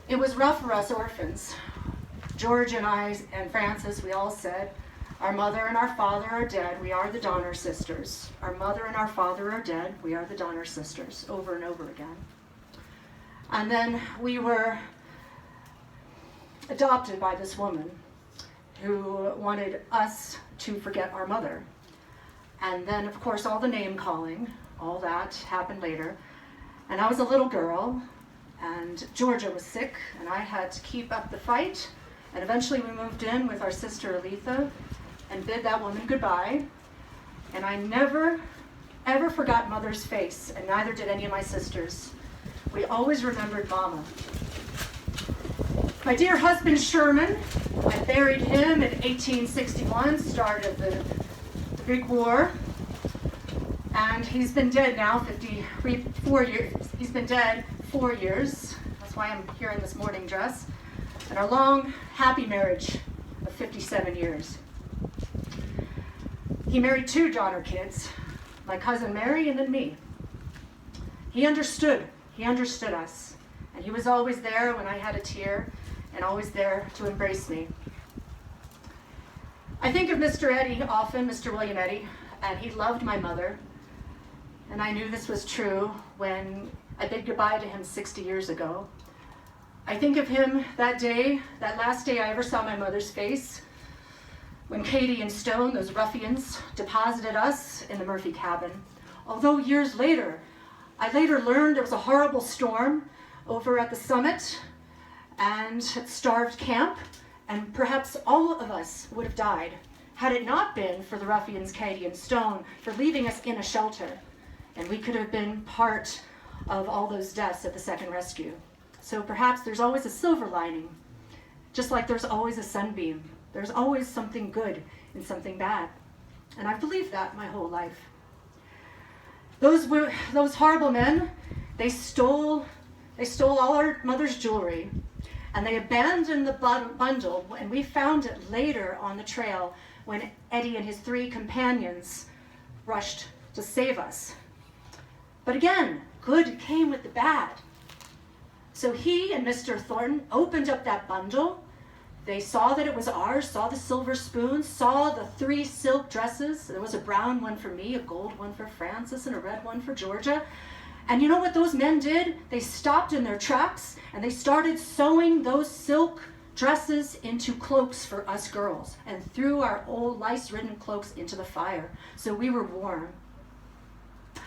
it was rough for us orphans. George and I and Francis, we all said, our mother and our father are dead, we are the Donner sisters. Our mother and our father are dead, we are the Donner sisters, over and over again. And then we were adopted by this woman who wanted us to forget our mother. And then, of course, all the name calling, all that happened later. And I was a little girl, and Georgia was sick, and I had to keep up the fight. And eventually we moved in with our sister Eliza and bid that woman goodbye. And I never, ever forgot Mother's face, and neither did any of my sisters. We always remembered Mama. My dear husband Sherman, I buried him in 1861, start of the Greek War. And he's been dead now 4 years. He's been dead 4 years. That's why I'm here in this morning dress. And our long, happy marriage of 57 years. He married 2 Donner kids, my cousin Mary and then me. He understood us. And he was always there when I had a tear and always there to embrace me. I think of Mr. Eddy often, Mr. William Eddy, and he loved my mother. And I knew this was true when I bid goodbye to him 60 years ago. I think of him that day, that last day I ever saw my mother's face, when Katie and Stone, those ruffians, deposited us in the Murphy cabin. Although years later, I later learned there was a horrible storm over at the summit and at Starved Camp, and perhaps all of us would have died had it not been for the ruffians, Katie and Stone, for leaving us in a shelter. And we could have been part of all those deaths at the second rescue. So perhaps there's always a silver lining, just like there's always a sunbeam. There's always something good in something bad. And I've believed that my whole life. Those horrible men, they stole all our mother's jewelry, and they abandoned the bundle, and we found it later on the trail when Eddy and his 3 companions rushed to save us. But again, good came with the bad. So he and Mr. Thornton opened up that bundle. They saw that it was ours, saw the silver spoons, saw the 3 silk dresses. There was a brown one for me, a gold one for Frances, and a red one for Georgia. And you know what those men did? They stopped in their tracks and they started sewing those silk dresses into cloaks for us girls and threw our old lice-ridden cloaks into the fire. So we were warm.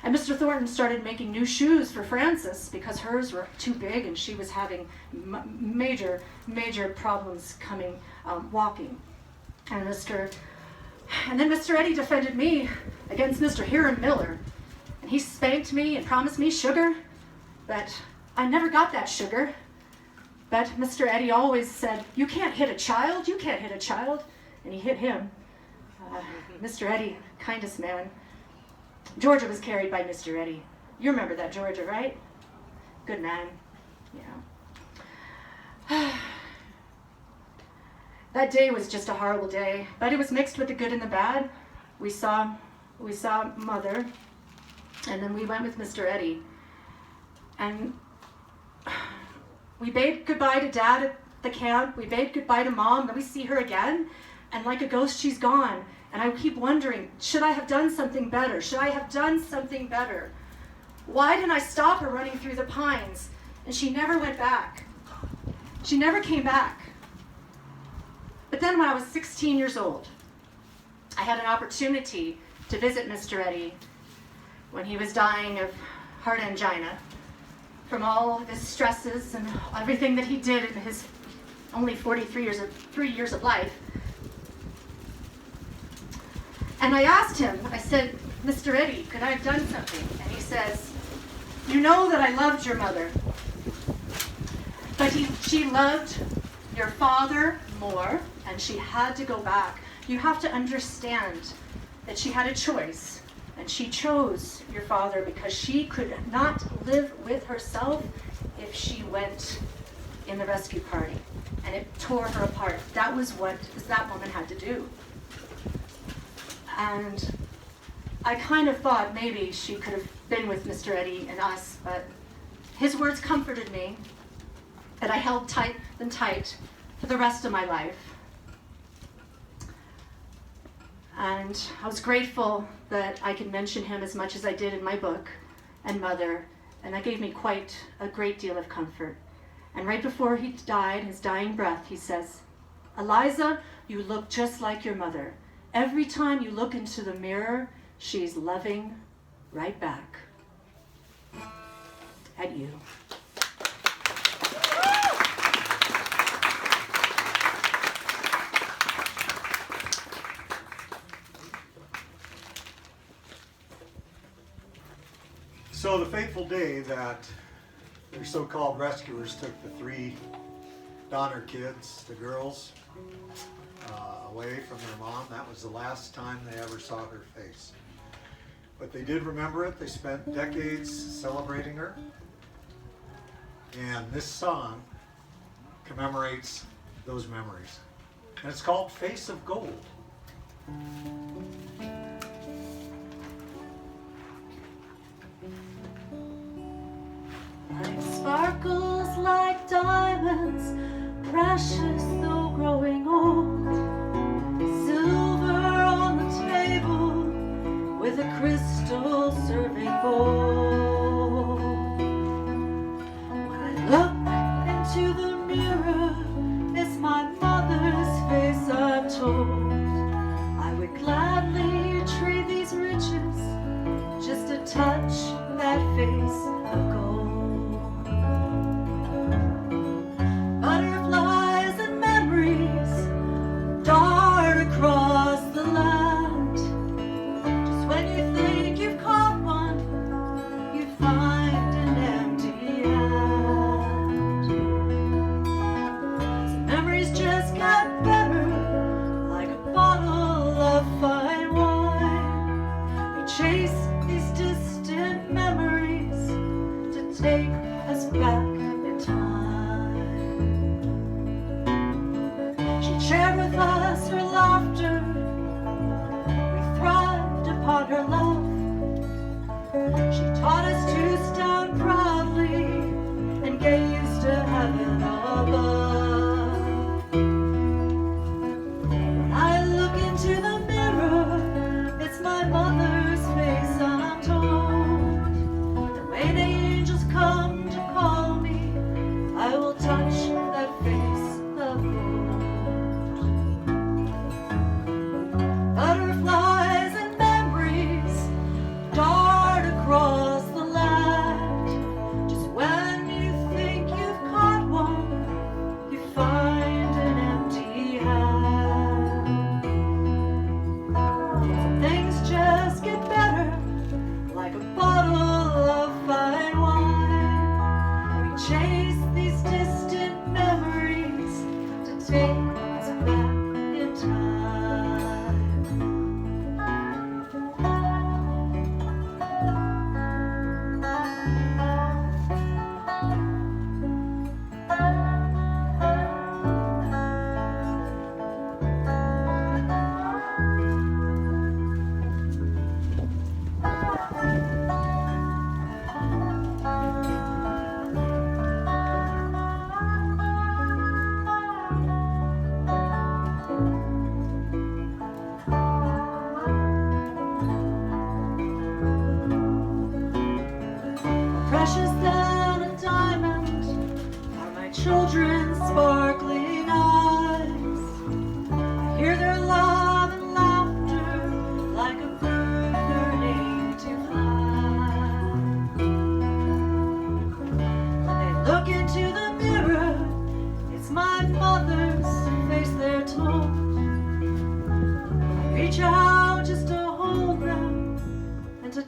And Mr. Thornton started making new shoes for Frances because hers were too big and she was having major problems coming walking. And then Mr. Eddie defended me against Mr. Hiram Miller. And he spanked me and promised me sugar, but I never got that sugar. But Mr. Eddie always said, "You can't hit a child, you can't hit a child." And he hit him. Mr. Eddie, kindest man. Georgia was carried by Mr. Eddie. You remember that, Georgia, right? Good man. Yeah. That day was just a horrible day, but it was mixed with the good and the bad. We saw Mother, and then we went with Mr. Eddie. And we bade goodbye to Dad at the camp. We bade goodbye to Mom. Then we see her again, and like a ghost, she's gone. And I keep wondering, should I have done something better? Should I have done something better? Why didn't I stop her running through the pines? And she never went back. She never came back. But then when I was 16 years old, I had an opportunity to visit Mr. Eddie when he was dying of heart angina from all of his stresses and everything that he did in his only 3 years of life. And I asked him, I said, "Mr. Eddie, could I have done something?" And he says, "You know that I loved your mother, but she loved your father more, and she had to go back. You have to understand that she had a choice, and she chose your father because she could not live with herself if she went in the rescue party, and it tore her apart. That was what that woman had to do." And I kind of thought maybe she could have been with Mr. Eddie and us, but his words comforted me, that I held tight for the rest of my life. And I was grateful that I could mention him as much as I did in my book and Mother, and that gave me quite a great deal of comfort. And right before he died, his dying breath, he says, "Eliza, you look just like your mother. Every time you look into the mirror, she's loving right back at you." So the fateful day that their so-called rescuers took the 3 Donner kids, the girls, away from their mom, that was the last time they ever saw her face. But they did remember it. They spent decades celebrating her. And this song commemorates those memories. And it's called Face of Gold. Life sparkles like diamonds, precious though growing old. Silver on the table with a crystal serving bowl. When I look into the mirror, it's my mother's face I'm told. I would gladly trade these riches just to touch that face of gold. Butterflies and memories dart across the land. Just when you think you've caught one, you find an empty hand. Some memories just get better, like a bottle of fine wine. We chase these distant memories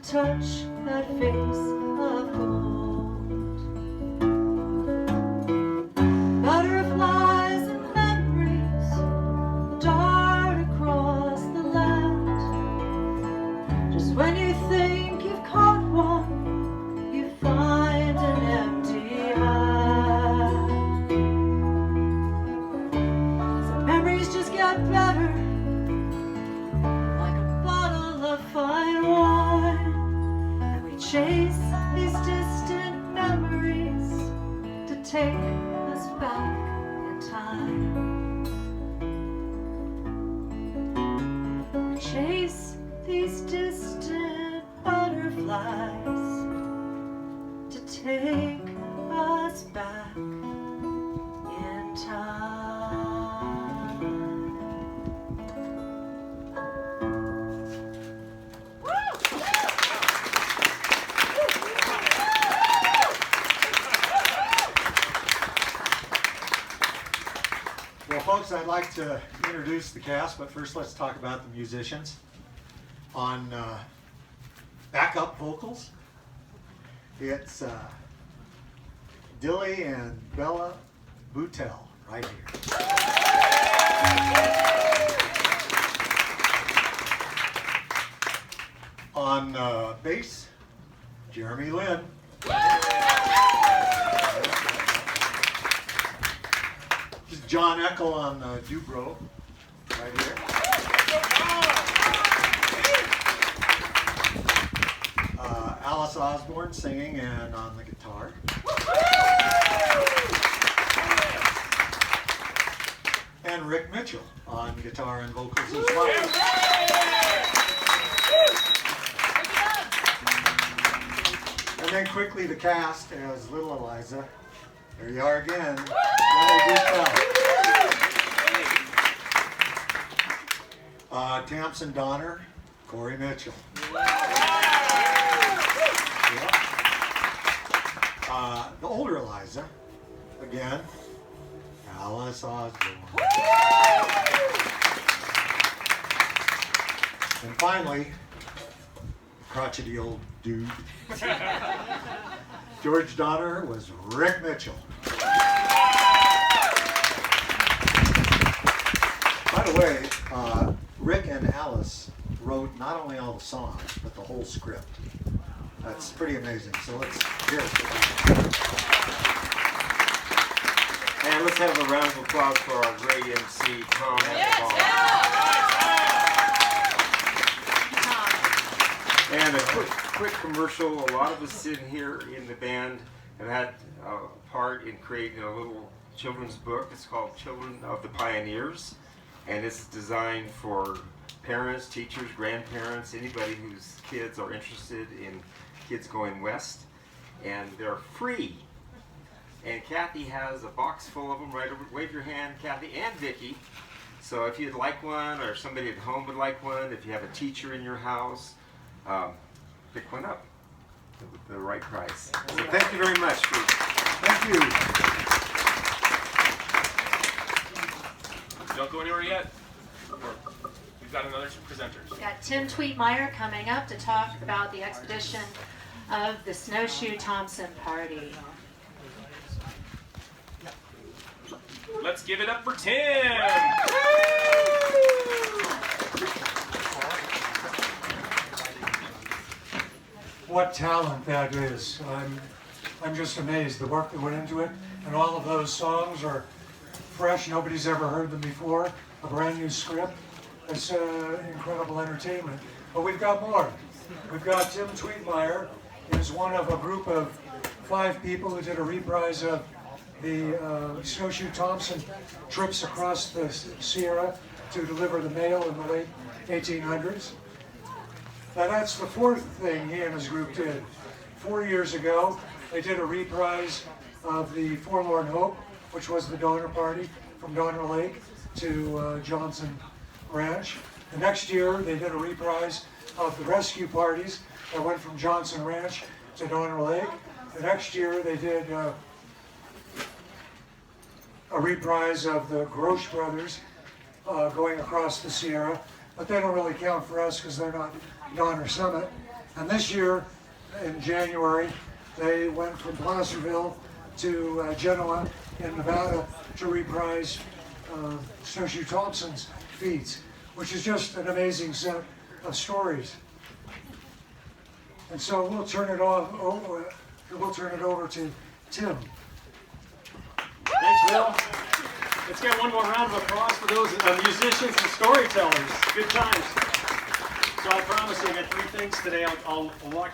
touch that face of gold. Butterflies and memories dart across the land. Just when you think you've caught one, you find an empty hand. Some memories just get better, like a bottle of fine wine. And we chase these distant memories to take us back in time. We chase these distant butterflies to take us back in time. Well, folks, I'd like to introduce the cast, but first let's talk about the musicians. On backup vocals, it's Dilly and Bella Boutel right here. On bass, Jeremy Lynn. This is John Eckel on Dubrow right here. Alice Osborn singing and on the guitar. And Rick Mitchell on guitar and vocals as well. And then quickly the cast as little Eliza. There you are again. Tamsen Donner, Corey Mitchell. The older Eliza, again, Alice Osborn. And finally, crotchety old dude, George Donner was Rick Mitchell. By the way, Rick and Alice wrote not only all the songs, but the whole script. That's pretty amazing. So let's hear it. And let's have a round of applause for our great MC, Tom. And a quick commercial. A lot of us sitting here in the band have had a part in creating a little children's book. It's called Children of the Pioneers, and it's designed for parents, teachers, grandparents, anybody whose kids are interested in kids going west, and they're free. And Kathy has a box full of them right over. Wave your hand, Kathy and Vicki. So if you'd like one, or somebody at home would like one, if you have a teacher in your house, pick one up at the right price. So thank you very much. Thank you. Don't go anywhere yet. We've got another presenter. We've got Tim Tweetmeyer coming up to talk about the expedition of the Snowshoe Tamsen Party. Let's give it up for Tim! What talent that is. I'm just amazed, the work that went into it, and all of those songs are fresh, nobody's ever heard them before, a brand new script. It's incredible entertainment. But we've got more. We've got Tim Tweetmeyer, who's one of a group of 5 people who did a reprise of the Snowshoe Tamsen trips across the Sierra to deliver the mail in the late 1800s. Now that's the 4th thing he and his group did. 4 years ago, they did a reprise of the Forlorn Hope, which was the Donner Party from Donner Lake to Johnson Ranch. The next year, they did a reprise of the rescue parties that went from Johnson Ranch to Donner Lake. The next year, they did a reprise of the Grosch brothers going across the Sierra, but they don't really count for us because they're not Donner Summit. And this year, in January, they went from Placerville to Genoa in Nevada to reprise Snowshoe Thompson's feats, which is just an amazing set of stories. And so we'll turn it over to Tim. Thanks, Will. Let's get one more round of applause for those musicians and storytellers. Good times. So I promise you, I got 3 things today. I'll walk